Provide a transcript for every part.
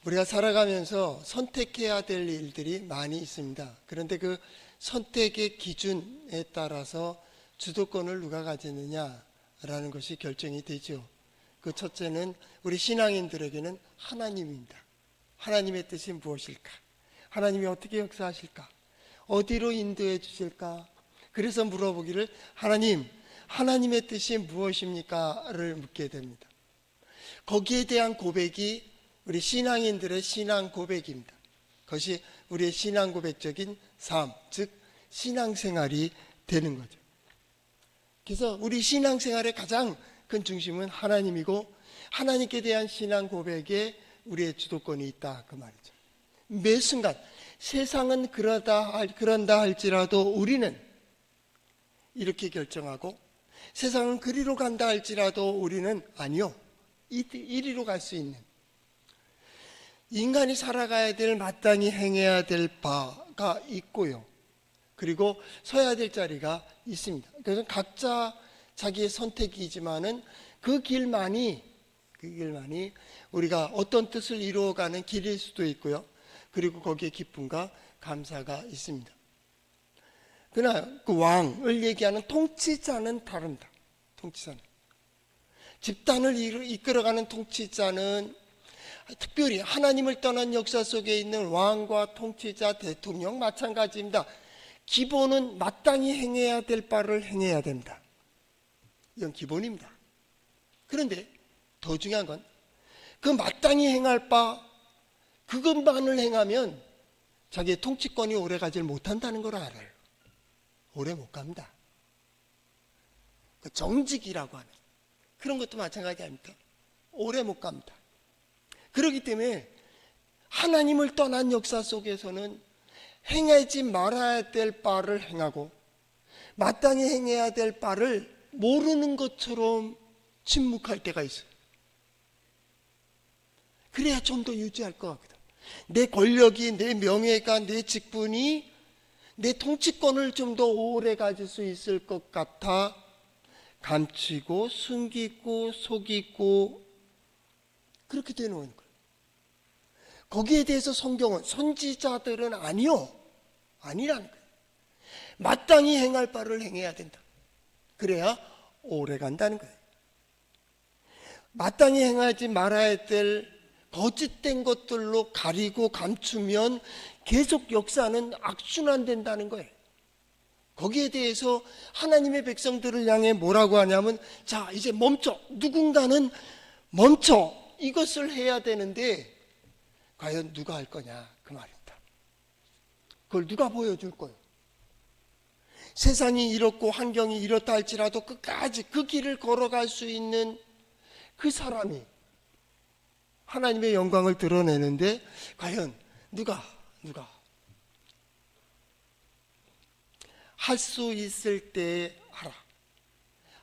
우리가 살아가면서 선택해야 될 일들이 많이 있습니다. 그런데 그 선택의 기준에 따라서 주도권을 누가 가지느냐라는 것이 결정이 되죠. 그 첫째는 우리 신앙인들에게는 하나님입니다. 하나님의 뜻이 무엇일까? 하나님이 어떻게 역사하실까? 어디로 인도해 주실까? 그래서 물어보기를 하나님의 뜻이 무엇입니까? 를 묻게 됩니다. 거기에 대한 고백이 우리 신앙인들의 신앙 고백입니다. 그것이 우리의 신앙 고백적인 삶, 즉 신앙생활이 되는 거죠. 그래서 우리 신앙생활의 가장 큰 중심은 하나님이고 하나님께 대한 신앙 고백에 우리의 주도권이 있다 그 말이죠. 매 순간 세상은 그런다 할지라도 우리는 이렇게 결정하고 세상은 그리로 간다 할지라도 우리는 아니요, 이리로 갈 수 있는, 인간이 살아가야 될, 마땅히 행해야 될 바가 있고요, 그리고 서야 될 자리가 있습니다. 그래서 각자 자기의 선택이지만은 그 길만이 우리가 어떤 뜻을 이루어가는 길일 수도 있고요, 그리고 거기에 기쁨과 감사가 있습니다. 그러나 그 왕을 얘기하는 통치자는 다릅니다. 통치자는, 집단을 이끌어가는 통치자는 특별히 하나님을 떠난 역사 속에 있는 왕과 통치자, 대통령 마찬가지입니다. 기본은 마땅히 행해야 될 바를 행해야 된다. 이건 기본입니다. 그런데 더 중요한 건 그 마땅히 행할 바, 그것만을 행하면 자기의 통치권이 오래 가질 못한다는 걸 알아요. 오래 못 갑니다. 그 정직이라고 하는 그런 것도 마찬가지 아닙니까? 오래 못 갑니다. 그렇기 때문에 하나님을 떠난 역사 속에서는 행하지 말아야 될 바를 행하고 마땅히 행해야 될 바를 모르는 것처럼 침묵할 때가 있어요. 그래야 좀 더 유지할 것 같거든. 내 권력이, 내 명예가, 내 직분이 내 통치권을 좀 더 오래 가질 수 있을 것 같아 감추고 숨기고 속이고 그렇게 되는 거예요. 거기에 대해서 성경은, 선지자들은 아니라는 거예요. 마땅히 행할 바를 행해야 된다. 그래야 오래 간다는 거예요. 마땅히 행하지 말아야 될 거짓된 것들로 가리고 감추면 계속 역사는 악순환된다는 거예요. 거기에 대해서 하나님의 백성들을 향해 뭐라고 하냐면, 자, 이제 멈춰. 누군가는 멈춰. 이것을 해야 되는데 과연 누가 할 거냐 그 말입니다. 그걸 누가 보여줄 거예요? 세상이 이렇고 환경이 이렇다 할지라도 끝까지 그 길을 걸어갈 수 있는 그 사람이 하나님의 영광을 드러내는데 과연 누가 할 수 있을 때 하라.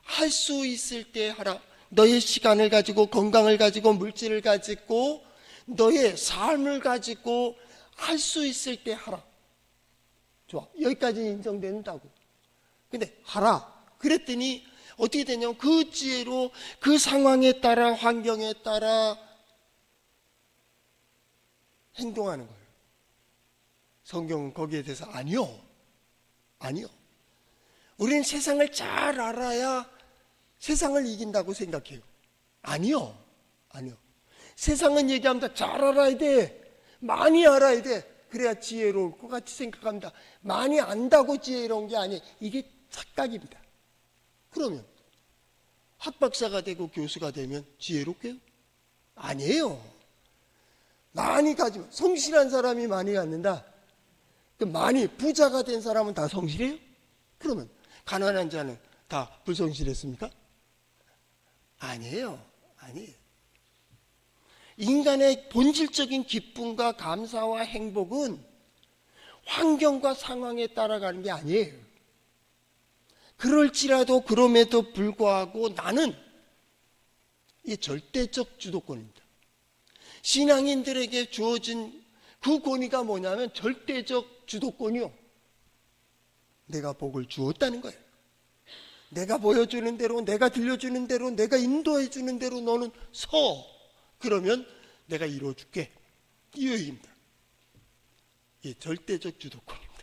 할 수 있을 때 하라. 너의 시간을 가지고, 건강을 가지고, 물질을 가지고, 너의 삶을 가지고 할 수 있을 때 하라. 좋아, 여기까지 인정된다고. 근데 하라 그랬더니 어떻게 되냐면 그 지혜로 그 상황에 따라, 환경에 따라 행동하는 거예요. 성경은 거기에 대해서 아니요. 우리는 세상을 잘 알아야 세상을 이긴다고 생각해요. 아니요. 세상은 얘기합니다. 잘 알아야 돼. 많이 알아야 돼. 그래야 지혜로울 것 같이 생각합니다. 많이 안다고 지혜로운 게 아니에요. 이게 착각입니다. 그러면 학박사가 되고 교수가 되면 지혜롭게요? 아니에요. 많이 가지면, 성실한 사람이 많이 갖는다. 그 많이 부자가 된 사람은 다 성실해요? 그러면 가난한 자는 다 불성실했습니까? 아니에요. 인간의 본질적인 기쁨과 감사와 행복은 환경과 상황에 따라가는 게 아니에요. 그럴지라도 그럼에도 불구하고 나는 이 절대적 주도권입니다. 신앙인들에게 주어진 그 권위가 뭐냐면 절대적 주도권이요. 내가 복을 주었다는 거예요. 내가 보여주는 대로, 내가 들려주는 대로, 내가 인도해 주는 대로 너는 서. 그러면 내가 이루어줄게. 유익입니다. 이 절대적 주도권입니다.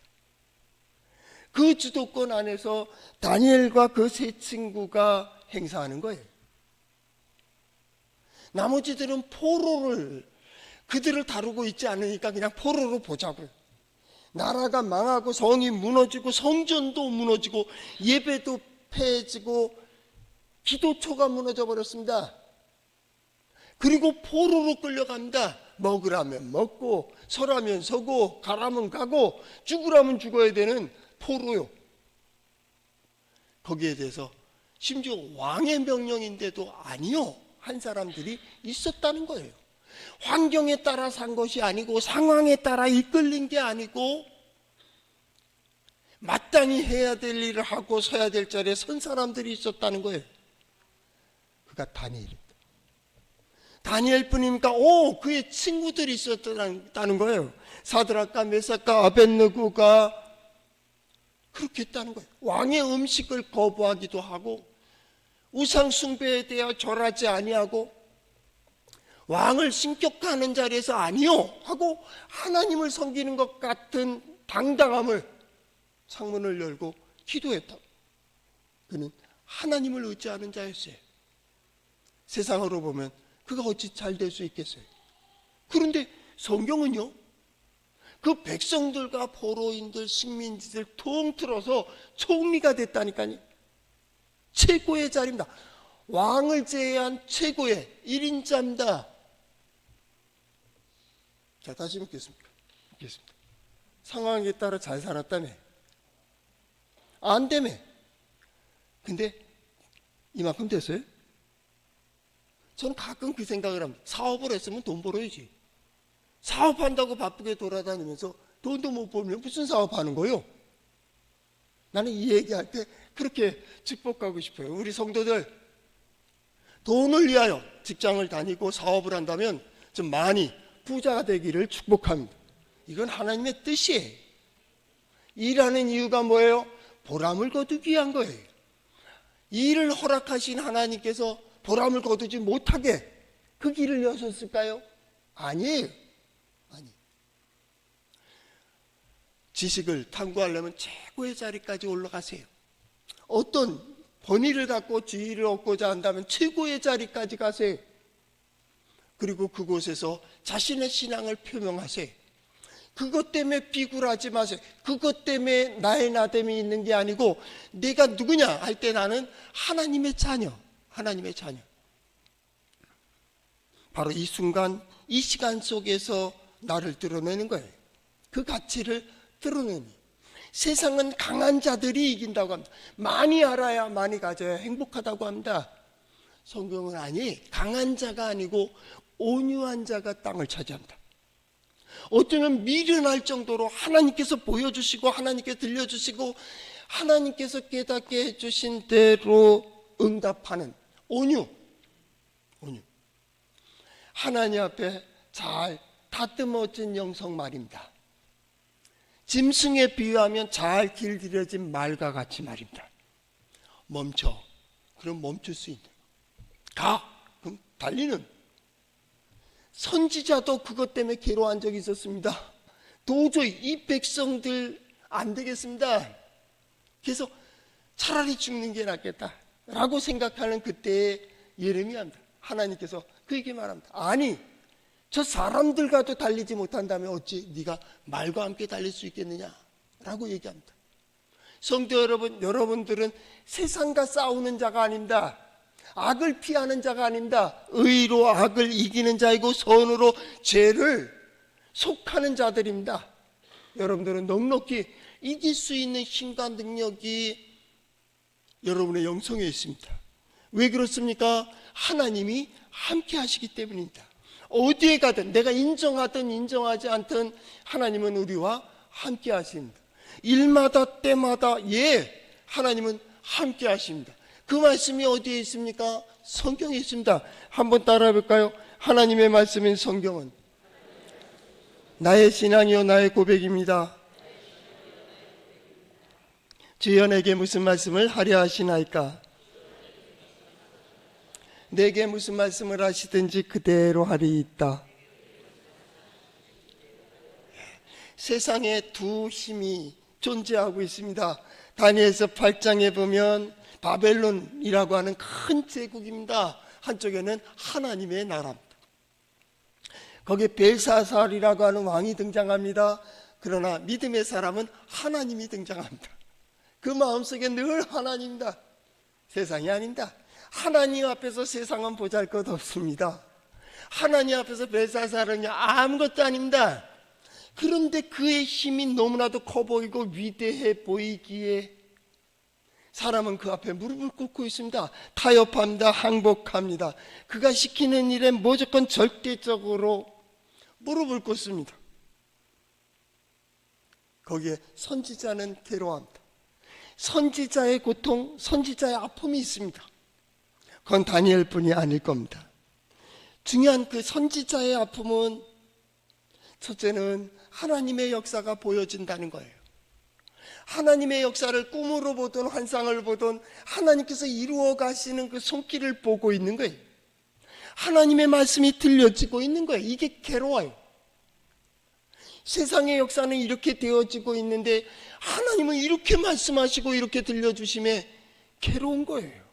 그 주도권 안에서 다니엘과 그 세 친구가 행사하는 거예요. 나머지들은 포로를 그들을 다루고 있지 않으니까 그냥 포로로 보자고요. 나라가 망하고 성이 무너지고 성전도 무너지고 예배도 폐해지고 기도처가 무너져 버렸습니다. 그리고 포로로 끌려갑니다. 먹으라면 먹고 서라면 서고 가라면 가고 죽으라면 죽어야 되는 포로요. 거기에 대해서 심지어 왕의 명령인데도 아니요 한 사람들이 있었다는 거예요. 환경에 따라 산 것이 아니고 상황에 따라 이끌린 게 아니고 마땅히 해야 될 일을 하고 서야 될 자리에 선 사람들이 있었다는 거예요. 그가 다니엘입니다. 다니엘뿐입니까? 그의 친구들이 있었다는 거예요. 사드락과 메삭과 아벳느고가 그렇게 했다는 거예요. 왕의 음식을 거부하기도 하고 우상 숭배에 대해 절하지 아니하고 왕을 신격화하는 자리에서 아니요 하고 하나님을 섬기는 것 같은 당당함을 창문을 열고 기도했다. 그는 하나님을 의지하는 자였어요. 세상으로 보면 그가 어찌 잘 될 수 있겠어요? 그런데 성경은요, 그 백성들과 포로인들, 식민지들 통틀어서 총리가 됐다니까요. 최고의 자리입니다. 왕을 제외한 최고의 1인자입니다. 자, 다시 묻겠습니다. 상황에 따라 잘 살았다며? 안 되며? 근데 이만큼 됐어요? 저는 가끔 그 생각을 합니다. 사업을 했으면 돈 벌어야지. 사업한다고 바쁘게 돌아다니면서 돈도 못 벌면 무슨 사업하는 거요? 나는 이 얘기할 때 그렇게 축복하고 싶어요. 우리 성도들 돈을 위하여 직장을 다니고 사업을 한다면 좀 많이 부자가 되기를 축복합니다. 이건 하나님의 뜻이에요. 일하는 이유가 뭐예요? 보람을 거두기 위한 거예요. 일을 허락하신 하나님께서 보람을 거두지 못하게 그 길을 여셨을까요? 아니에요. 지식을 탐구하려면 최고의 자리까지 올라가세요. 어떤 권위를 갖고 지위를 얻고자 한다면 최고의 자리까지 가세요. 그리고 그곳에서 자신의 신앙을 표명하세요. 그것 때문에 비굴하지 마세요. 그것 때문에 나의 나됨이 있는 게 아니고 내가 누구냐 할 때 나는 하나님의 자녀. 바로 이 순간, 이 시간 속에서 나를 드러내는 거예요. 그 가치를 드러내는. 세상은 강한 자들이 이긴다고 합니다. 많이 알아야 많이 가져야 행복하다고 합니다. 성경은 아니, 강한 자가 아니고 온유한 자가 땅을 차지합니다. 어쩌면 미련할 정도로 하나님께서 보여주시고 하나님께 들려주시고 하나님께서 깨닫게 해주신 대로 응답하는 온유. 하나님 앞에 잘 다듬어진 영성 말입니다. 짐승에 비유하면 잘 길들여진 말과 같이 말입니다. 멈춰. 그럼 멈출 수 있는. 가. 그럼 달리는. 선지자도 그것 때문에 괴로워한 적이 있었습니다. 도저히 이 백성들 안 되겠습니다. 그래서 차라리 죽는 게 낫겠다 라고 생각하는 그때의 예레미야입니다. 하나님께서 그에게 말합니다. 아니, 저 사람들과도 달리지 못한다면 어찌 네가 말과 함께 달릴 수 있겠느냐 라고 얘기합니다. 성도 여러분, 여러분들은 세상과 싸우는 자가 아닙니다. 악을 피하는 자가 아닙니다. 의로 악을 이기는 자이고 선으로 죄를 속하는 자들입니다. 여러분들은 넉넉히 이길 수 있는 힘과 능력이 여러분의 영성에 있습니다. 왜 그렇습니까? 하나님이 함께 하시기 때문입니다. 어디에 가든 내가 인정하든 인정하지 않든 하나님은 우리와 함께 하십니다. 일마다 때마다 하나님은 함께 하십니다. 그 말씀이 어디에 있습니까? 성경에 있습니다. 한번 따라해 볼까요? 하나님의 말씀인 성경은 나의 신앙이요 나의 고백입니다. 주여 내게 무슨 말씀을 하려 하시나이까? 내게 무슨 말씀을 하시든지 그대로 하리이다. 세상에 두 힘이 존재하고 있습니다. 다니엘서 8장에 보면 바벨론이라고 하는 큰 제국입니다. 한쪽에는 하나님의 나라입니다. 거기에 벨사살이라고 하는 왕이 등장합니다. 그러나 믿음의 사람은 하나님이 등장합니다. 그 마음속에 늘 하나님입니다. 세상이 아닙니다. 하나님 앞에서 세상은 보잘것 없습니다. 하나님 앞에서 벨사살은 아무것도 아닙니다. 그런데 그의 힘이 너무나도 커 보이고 위대해 보이기에 사람은 그 앞에 무릎을 꿇고 있습니다. 타협합니다. 항복합니다. 그가 시키는 일에 무조건 절대적으로 무릎을 꿇습니다. 거기에 선지자는 괴로워합니다. 선지자의 고통, 선지자의 아픔이 있습니다. 그건 다니엘뿐이 아닐 겁니다. 중요한 그 선지자의 아픔은 첫째는 하나님의 역사가 보여진다는 거예요. 하나님의 역사를 꿈으로 보든 환상을 보든 하나님께서 이루어 가시는 그 손길을 보고 있는 거예요. 하나님의 말씀이 들려지고 있는 거예요. 이게 괴로워요. 세상의 역사는 이렇게 되어지고 있는데 하나님은 이렇게 말씀하시고 이렇게 들려주심에 괴로운 거예요.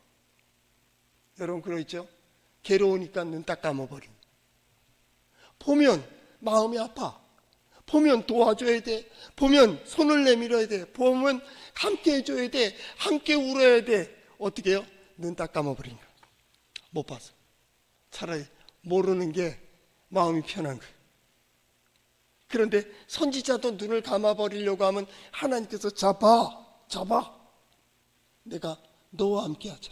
여러분 그러죠? 괴로우니까 눈 딱 감아버린. 보면 마음이 아파. 보면 도와줘야 돼. 보면 손을 내밀어야 돼. 보면 함께 해줘야 돼. 함께 울어야 돼. 어떻게 해요? 눈 딱 감아버린 거예요. 못 봐서. 차라리 모르는 게 마음이 편한 거예요. 그런데 선지자도 눈을 감아버리려고 하면 하나님께서 잡아. 내가 너와 함께 하자.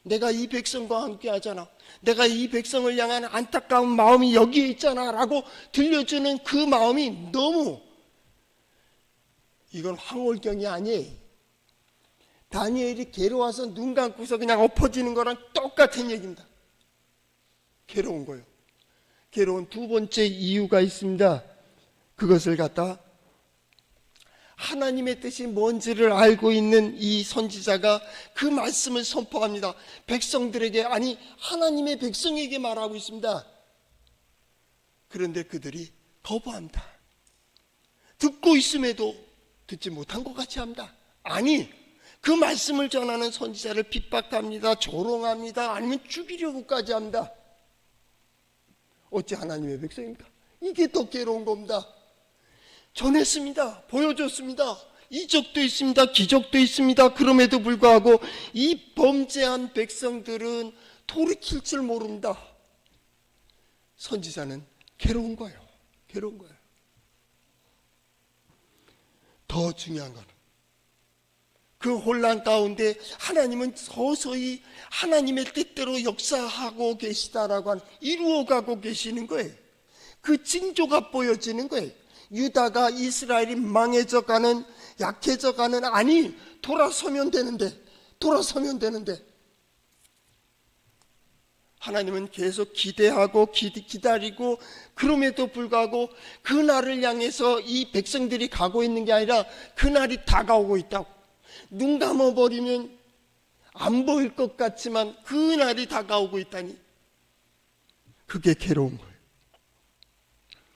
내가 이 백성과 함께 하잖아. 내가 이 백성을 향한 안타까운 마음이 여기에 있잖아 라고 들려주는 그 마음이 너무, 이건 황홀경이 아니에요. 다니엘이 괴로워서 눈 감고서 그냥 엎어지는 거랑 똑같은 얘기입니다. 괴로운 거예요. 괴로운 두 번째 이유가 있습니다. 그것을 갖다 하나님의 뜻이 뭔지를 알고 있는 이 선지자가 그 말씀을 선포합니다. 백성들에게, 아니 하나님의 백성에게 말하고 있습니다. 그런데 그들이 거부합니다. 듣고 있음에도 듣지 못한 것 같이 합니다. 아니, 그 말씀을 전하는 선지자를 핍박합니다. 조롱합니다. 아니면 죽이려고까지 합니다. 어찌 하나님의 백성입니까? 이게 더 괴로운 겁니다. 전했습니다. 보여줬습니다. 이적도 있습니다. 기적도 있습니다. 그럼에도 불구하고 이 범죄한 백성들은 돌이킬 줄 모릅니다. 선지자는 괴로운 거예요. 괴로운 거예요. 더 중요한 거는 그 혼란 가운데 하나님은 서서히 하나님의 뜻대로 역사하고 계시다라고 하는, 이루어가고 계시는 거예요. 그 징조가 보여지는 거예요. 유다가, 이스라엘이 망해져가는, 약해져가는, 아니 돌아서면 되는데 하나님은 계속 기대하고 기다리고, 그럼에도 불구하고 그 날을 향해서 이 백성들이 가고 있는 게 아니라 그 날이 다가오고 있다고. 눈 감아버리면 안 보일 것 같지만 그 날이 다가오고 있다니, 그게 괴로운 거예요.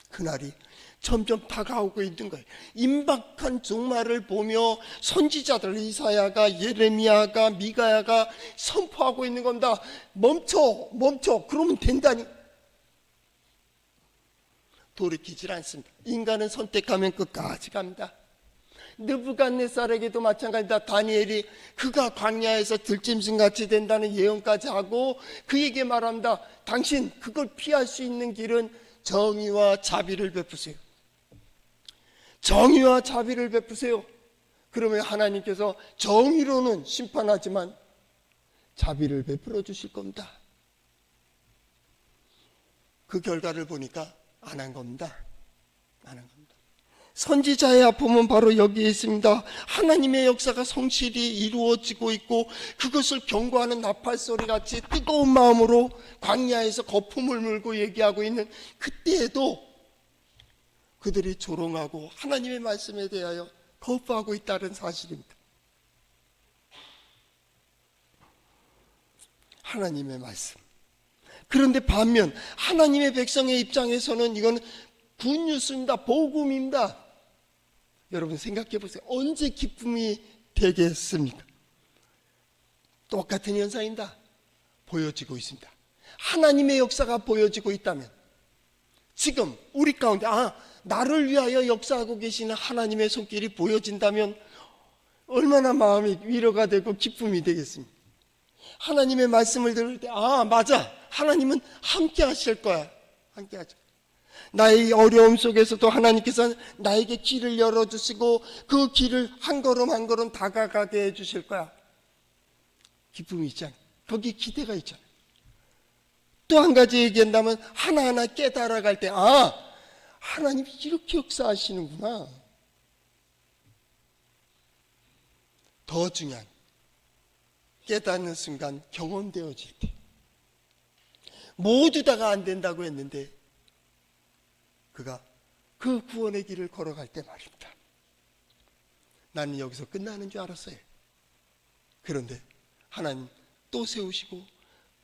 그 날이 점점 다가오고 있는 거예요. 임박한 종말을 보며 선지자들 이사야가, 예레미야가, 미가야가 선포하고 있는 겁니다. 멈춰 그러면 된다니. 돌이키질 않습니다. 인간은 선택하면 끝까지 갑니다. 느부갓네살에게도 마찬가지다. 다니엘이 그가 광야에서 들짐승같이 된다는 예언까지 하고 그에게 말합니다. 당신 그걸 피할 수 있는 길은 정의와 자비를 베푸세요. 정의와 자비를 베푸세요. 그러면 하나님께서 정의로는 심판하지만 자비를 베풀어 주실 겁니다. 그 결과를 보니까 안 한 겁니다. 안 한 겁니다. 선지자의 아픔은 바로 여기에 있습니다. 하나님의 역사가 성실히 이루어지고 있고 그것을 경고하는 나팔소리 같이 뜨거운 마음으로 광야에서 거품을 물고 얘기하고 있는 그때에도 그들이 조롱하고 하나님의 말씀에 대하여 거부하고 있다는 사실입니다. 하나님의 말씀. 그런데 반면 하나님의 백성의 입장에서는 이건 굿뉴스입니다. 복음입니다. 여러분 생각해 보세요. 언제 기쁨이 되겠습니까? 똑같은 현상입니다. 보여지고 있습니다. 하나님의 역사가 보여지고 있다면, 지금 우리 가운데 나를 위하여 역사하고 계시는 하나님의 손길이 보여진다면 얼마나 마음이 위로가 되고 기쁨이 되겠습니까? 하나님의 말씀을 들을 때 맞아, 하나님은 함께 하실 거야. 함께 하죠. 나의 어려움 속에서도 하나님께서 나에게 길을 열어주시고 그 길을 한 걸음 한 걸음 다가가게 해주실 거야. 기쁨이 있잖아요. 거기에 기대가 있잖아요. 또 한 가지 얘기한다면, 하나하나 깨달아갈 때 하나님이 이렇게 역사하시는구나. 더 중요한, 깨닫는 순간 경험되어질 때, 모두 다가 안 된다고 했는데 그가 그 구원의 길을 걸어갈 때 말입니다. 나는 여기서 끝나는 줄 알았어요. 그런데 하나님 또 세우시고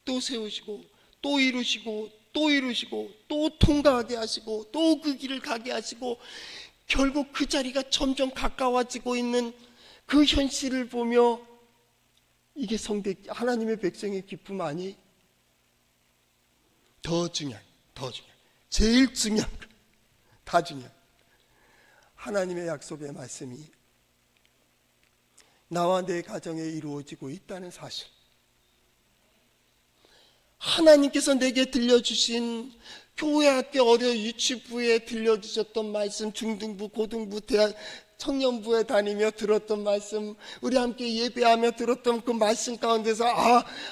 또 세우시고 또 이루시고 또 이루시고 또 통과하게 하시고 또 그 길을 가게 하시고, 결국 그 자리가 점점 가까워지고 있는 그 현실을 보며, 이게 하나님의 백성의 기쁨 아니? 더 중요한, 제일 중요한, 다 중요한 하나님의 약속의 말씀이 나와 내 가정에 이루어지고 있다는 사실. 하나님께서 내게 들려주신 교회 학교 어려 유치부에 들려주셨던 말씀, 중등부, 고등부, 대학, 청년부에 다니며 들었던 말씀, 우리 함께 예배하며 들었던 그 말씀 가운데서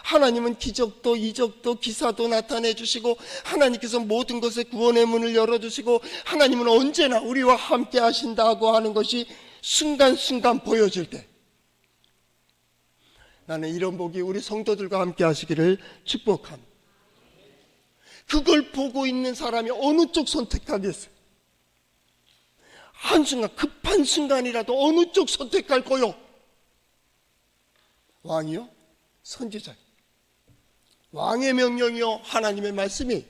하나님은 기적도 이적도 기사도 나타내 주시고, 하나님께서 모든 것에 구원의 문을 열어주시고, 하나님은 언제나 우리와 함께 하신다고 하는 것이 순간순간 보여질 때, 나는 이런 복이 우리 성도들과 함께 하시기를 축복합니다. 그걸 보고 있는 사람이 어느 쪽 선택하겠어요? 한순간, 급한 순간이라도 어느 쪽 선택할 거요? 왕이요? 선지자. 왕의 명령이요? 하나님의 말씀이.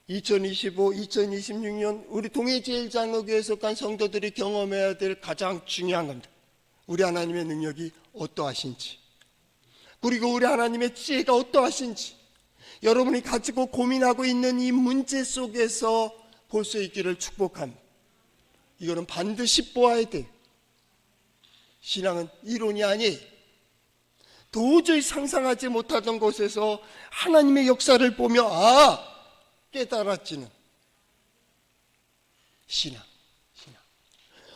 2025, 2026년 우리 동해제일장로교회 속한 성도들이 경험해야 될 가장 중요한 겁니다. 우리 하나님의 능력이 어떠하신지, 그리고 우리 하나님의 지혜가 어떠하신지, 여러분이 가지고 고민하고 있는 이 문제 속에서 볼 수 있기를 축복합니다. 이거는 반드시 보아야 돼요. 신앙은 이론이 아니에요. 도저히 상상하지 못하던 곳에서 하나님의 역사를 보며 깨달아지는 신앙.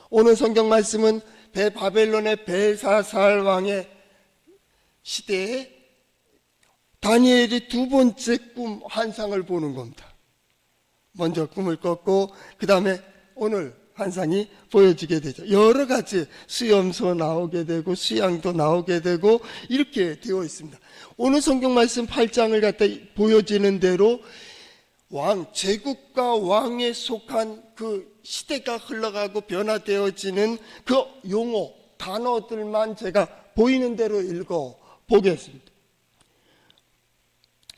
오늘 성경 말씀은 바벨론의 벨사살 왕의 시대에 다니엘이 두 번째 꿈 환상을 보는 겁니다. 먼저 꿈을 꿨고 그 다음에 오늘 환상이 보여지게 되죠. 여러 가지 수염소 나오게 되고 수양도 나오게 되고 이렇게 되어 있습니다. 오늘 성경 말씀 8장을 갖다 보여지는 대로 제국과 왕에 속한 그 시대가 흘러가고 변화되어지는 그 용어, 단어들만 제가 보이는 대로 읽어 보겠습니다.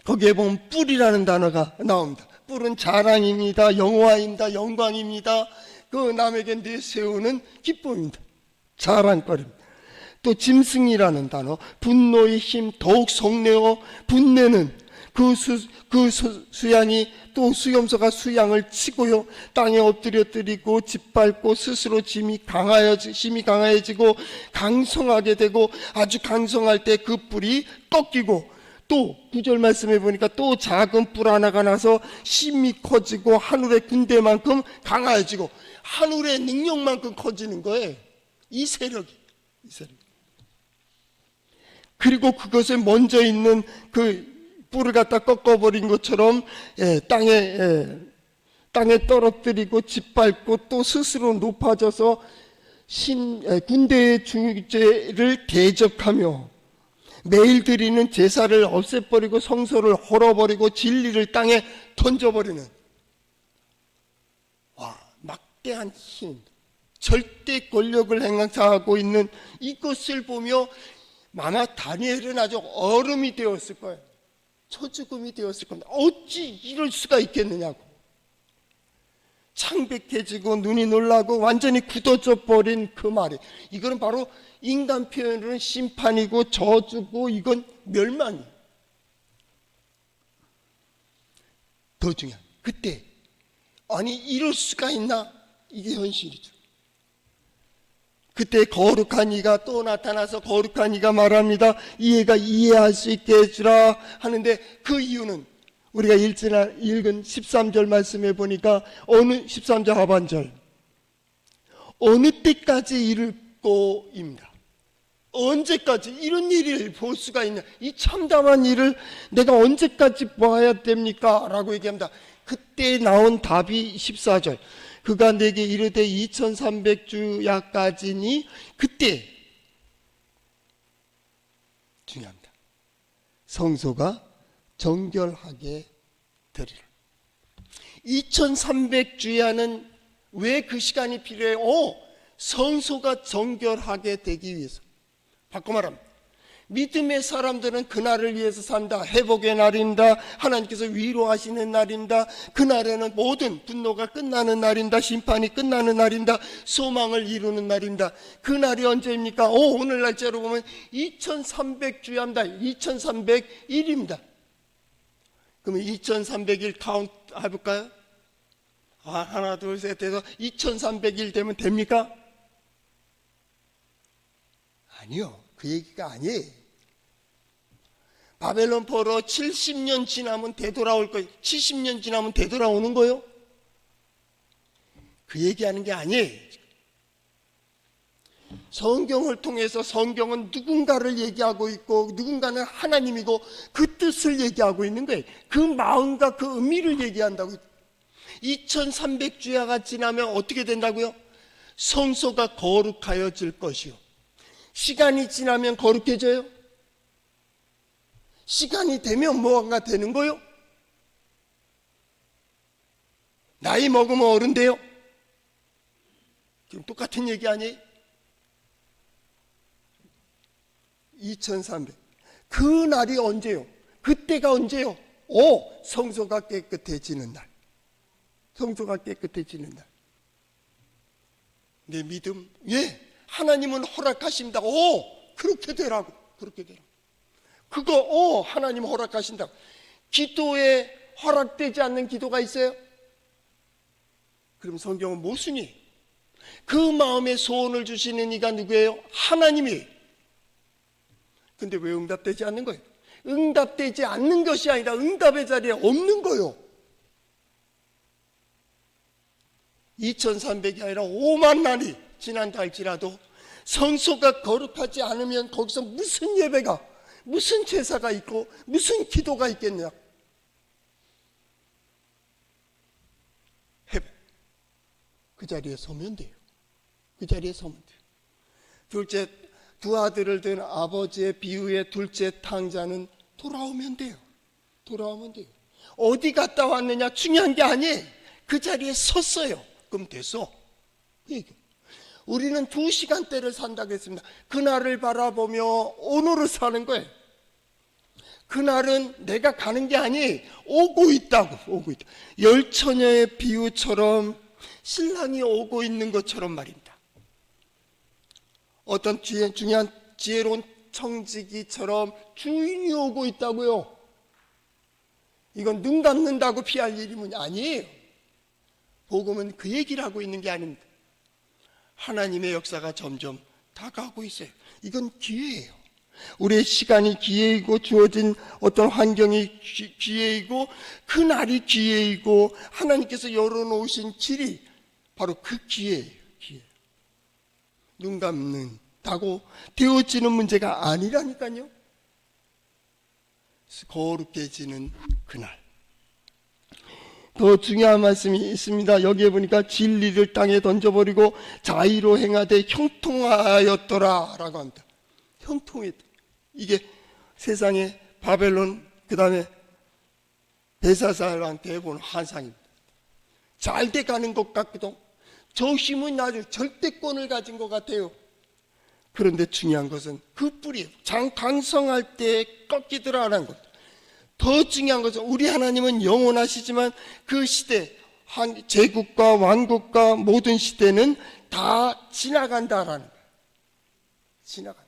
거기에 보면 뿔이라는 단어가 나옵니다. 뿔은 자랑입니다. 영화입니다. 영광입니다. 그 남에게 내세우는 기쁨입니다. 자랑거리입니다. 또 짐승이라는 단어, 분노의 힘, 더욱 성내어 분내는 그 수양이, 또 수염소가 수양을 치고요, 땅에 엎드려뜨리고 짓밟고 스스로 힘이 강해지고 강성하게 되고, 아주 강성할 때 그 뿔이 꺾이고, 또 9절 말씀해 보니까 또 작은 뿔 하나가 나서 힘이 커지고 하늘의 군대만큼 강해지고 하늘의 능력만큼 커지는 거예요. 이 세력이. 그리고 그것에 먼저 있는 그 뿔을 갖다 꺾어버린 것처럼 땅에 떨어뜨리고 짓밟고 또 스스로 높아져서 군대의 주제를 대적하며 매일 드리는 제사를 없애버리고 성소를 헐어버리고 진리를 땅에 던져버리는 막대한 힘, 절대 권력을 행사하고 있는 이것을 보며 아마 다니엘은 아주 얼음이 되었을 거예요. 처죽음이 되었을 겁니다. 어찌 이럴 수가 있겠느냐고. 창백해지고 눈이 놀라고 완전히 굳어져 버린 그 말이, 이거는 바로 인간 표현으로는 심판이고 저주고 이건 멸망이에요. 더 중요한, 그때 아니 이럴 수가 있나, 이게 현실이죠. 그때 거룩한 이가 또 나타나서 거룩한 이가 말합니다. 이해가 이해할 수 있게 해주라 하는데, 그 이유는 우리가 읽은 13절 말씀해 보니까 어느 13절 하반절, 어느 때까지 이를 거입니다. 언제까지 이런 일을 볼 수가 있냐, 이 참담한 일을 내가 언제까지 봐야 됩니까? 라고 얘기합니다. 그때 나온 답이 14절, 그가 내게 이르되 2300주야까지니, 그때 중요합니다. 성소가 정결하게 되리라. 2300주야는 왜 그 시간이 필요해요? 성소가 정결하게 되기 위해서. 바꿔 말하면 믿음의 사람들은 그날을 위해서 산다. 회복의 날입니다. 하나님께서 위로하시는 날입니다. 그날에는 모든 분노가 끝나는 날입니다. 심판이 끝나는 날입니다. 소망을 이루는 날입니다. 그날이 언제입니까? 오늘 날짜로 보면 2300주야입니다. 2301입니다. 그러면 2300일 카운트 해볼까요? 하나 둘 셋 해서 2300일 되면 됩니까? 아니요, 그 얘기가 아니에요. 바벨론 포로 70년 지나면 되돌아올 거예요. 70년 지나면 되돌아오는 거예요? 그 얘기하는 게 아니에요. 성경을 통해서 성경은 누군가를 얘기하고 있고 누군가는 하나님이고 그 뜻을 얘기하고 있는 거예요. 그 마음과 그 의미를 얘기한다고. 2300주야가 지나면 어떻게 된다고요? 성소가 거룩하여질 것이요. 시간이 지나면 거룩해져요? 시간이 되면 뭐가 되는 거요? 나이 먹으면 어른 돼요? 지금 똑같은 얘기 아니에요? 2300. 그 날이 언제요? 그때가 언제요? 성소가 깨끗해지는 날. 성소가 깨끗해지는 날. 내 믿음, 예, 하나님은 허락하신다. 그렇게 되라고. 그렇게 되라고. 그거 하나님 허락하신다. 기도에 허락되지 않는 기도가 있어요? 그럼 성경은 무슨이? 그 마음에 소원을 주시는 이가 누구예요? 하나님이. 근데 왜 응답되지 않는 거예요? 응답되지 않는 것이 아니라 응답의 자리에 없는 거예요. 2300이 아니라 5만 날이 지난다 할지라도 성소가 거룩하지 않으면 거기서 무슨 예배가, 무슨 제사가 있고 무슨 기도가 있겠냐? 회복. 그 자리에 서면 돼요. 그 자리에 서면 돼요. 둘째, 두 아들을 둔 아버지의 비유의 둘째 탕자는 돌아오면 돼요. 돌아오면 돼요. 어디 갔다 왔느냐 중요한 게 아니에요. 그 자리에 섰어요. 그럼 됐어. 우리는 2시간대를 산다고 했습니다. 그날을 바라보며 오늘을 사는 거예요. 그날은 내가 가는 게 아니에요. 오고 있다고. 오고 있다. 열처녀의 비유처럼 신랑이 오고 있는 것처럼 말입니다. 어떤 중요한 지혜로운 청지기처럼 주인이 오고 있다고요. 이건 눈 감는다고 피할 일이 아니에요. 복음은 그 얘기를 하고 있는 게 아닙니다. 하나님의 역사가 점점 다가오고 있어요. 이건 기회예요. 우리의 시간이 기회이고 주어진 어떤 환경이 기회이고 그 날이 기회이고 하나님께서 열어놓으신 길이 바로 그 기회예요. 기회. 눈 감는다고 되어지는 문제가 아니라니까요. 거룩해지는 그날. 더 중요한 말씀이 있습니다. 여기에 보니까 진리를 땅에 던져버리고 자의로 행하되 형통하였더라 라고 합니다. 형통했다. 이게 세상의 바벨론 그 다음에 벨사살한테 본 환상입니다. 잘 돼가는 것 같기도, 저 힘은 아주 절대권을 가진 것 같아요. 그런데 중요한 것은 그 뿌리예요. 강성할 때 꺾이더라라는 것. 더 중요한 것은 우리 하나님은 영원하시지만 그 시대 제국과 왕국과 모든 시대는 다 지나간다라는 거예요. 지나간다.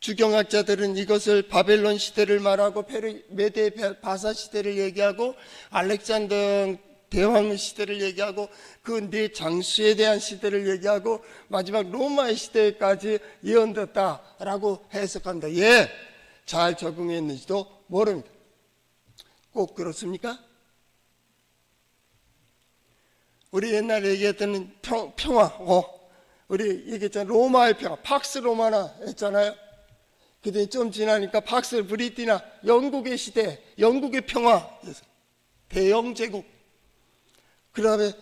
주경학자들은 이것을 바벨론 시대를 말하고 메데 바사 시대를 얘기하고 알렉산더 대왕 시대를 얘기하고 그 네 장수에 대한 시대를 얘기하고 마지막 로마의 시대까지 예언됐다라고 해석합니다. 예, 잘 적응했는지도 모릅니다. 꼭 그렇습니까? 우리 옛날에 얘기했던 평화, 우리 얘기했잖아요. 로마의 평화, 팍스 로마나 했잖아요. 그때 좀 지나니까 팍스 브리티나 영국의 시대, 영국의 평화, 대영 제국. 그 다음에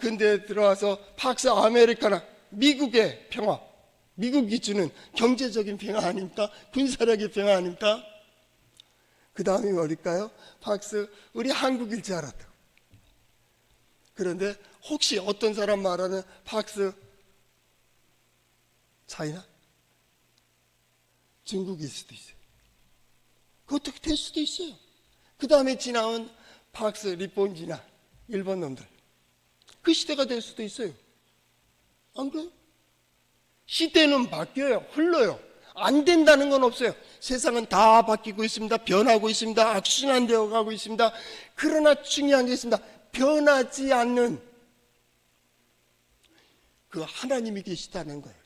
근대에 들어와서 팍스 아메리카나, 미국의 평화. 미국이 주는 경제적인 평화 아닙니까? 군사력의 평화 아닙니까? 그 다음이 뭘까요? 팍스, 우리 한국일 줄 알았다. 그런데 혹시 어떤 사람 말하는 팍스 차이나? 중국일 수도 있어요. 그것도 될 수도 있어요. 그 다음에 지나온 팍스 리본지나 일본 놈들, 그 시대가 될 수도 있어요. 안 그래요? 시대는 바뀌어요. 흘러요. 안 된다는 건 없어요. 세상은 다 바뀌고 있습니다. 변하고 있습니다. 악순환되어 가고 있습니다. 그러나 중요한 게 있습니다. 변하지 않는 그 하나님이 계시다는 거예요.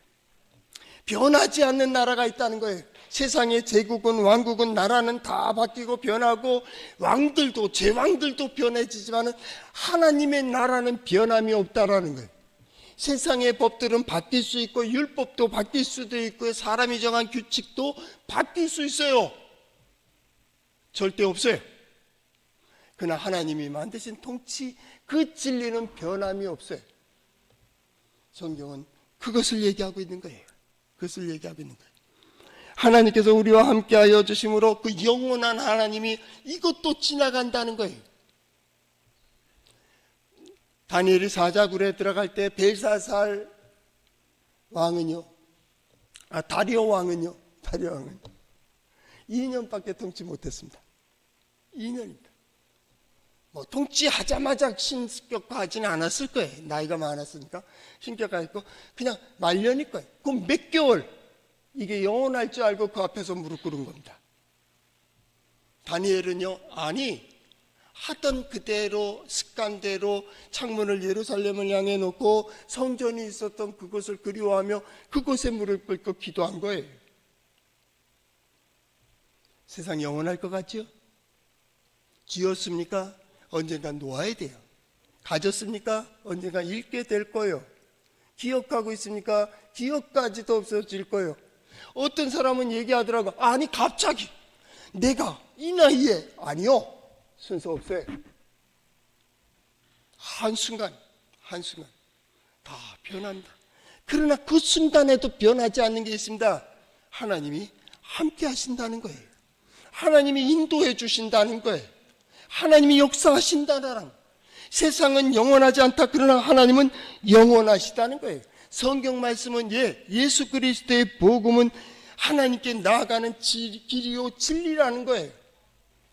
변하지 않는 나라가 있다는 거예요. 세상의 제국은 왕국은 나라는 다 바뀌고 변하고 왕들도 제왕들도 변해지지만 하나님의 나라는 변함이 없다라는 거예요. 세상의 법들은 바뀔 수 있고 율법도 바뀔 수도 있고 사람이 정한 규칙도 바뀔 수 있어요. 절대 없어요. 그러나 하나님이 만드신 통치, 그 진리는 변함이 없어요. 성경은 그것을 얘기하고 있는 거예요. 그것을 얘기하고 있는 거예요. 하나님께서 우리와 함께하여 주심으로 그 영원한 하나님이 이것도 지나간다는 거예요. 다니엘이 사자굴에 들어갈 때 벨사살 왕은요, 다리오 왕은요 2년밖에 통치 못했습니다. 2년입니다. 뭐 통치하자마자 신격화하지는 않았을 거예요. 나이가 많았으니까 신격화했고 그냥 말년일 거예요. 그럼 몇 개월 이게 영원할 줄 알고 그 앞에서 무릎 꿇은 겁니다. 다니엘은요, 아니 하던 그대로 습관대로 창문을 예루살렘을 향해 놓고 성전이 있었던 그곳을 그리워하며 그곳에 무릎 꿇고 기도한 거예요. 세상이 영원할 것 같죠? 지었습니까? 언젠가 놓아야 돼요. 가졌습니까? 언젠가 잃게 될 거예요. 기억하고 있습니까? 기억까지도 없어질 거예요. 어떤 사람은 얘기하더라고. 아니 갑자기 내가 이 나이에 아니요. 순서 없어요. 한순간 다 변한다. 그러나 그 순간에도 변하지 않는 게 있습니다. 하나님이 함께 하신다는 거예요. 하나님이 인도해 주신다는 거예요. 하나님이 역사하신다는, 세상은 영원하지 않다. 그러나 하나님은 영원하시다는 거예요. 성경 말씀은 예수 그리스도의 복음은 하나님께 나아가는 길이요 진리라는 거예요.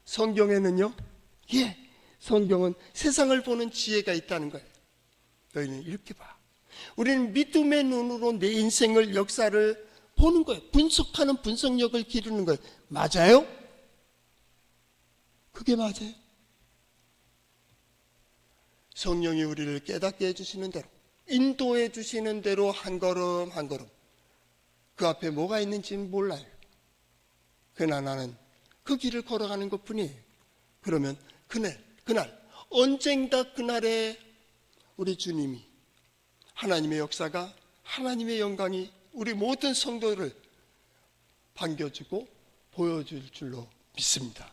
성경에는요, 성경은 세상을 보는 지혜가 있다는 거예요. 너희는 이렇게 봐. 우리는 믿음의 눈으로 내 인생을, 역사를 보는 거예요. 분석하는 분석력을 기르는 거예요. 맞아요? 그게 맞아요. 성령이 우리를 깨닫게 해주시는 대로, 인도해 주시는 대로 한 걸음 한 걸음, 그 앞에 뭐가 있는지는 몰라요. 그러나 나는 그 길을 걸어가는 것 뿐이에요. 그러면 그날 언젠가 그날에 우리 주님이, 하나님의 역사가, 하나님의 영광이 우리 모든 성도를 반겨주고 보여줄 줄로 믿습니다.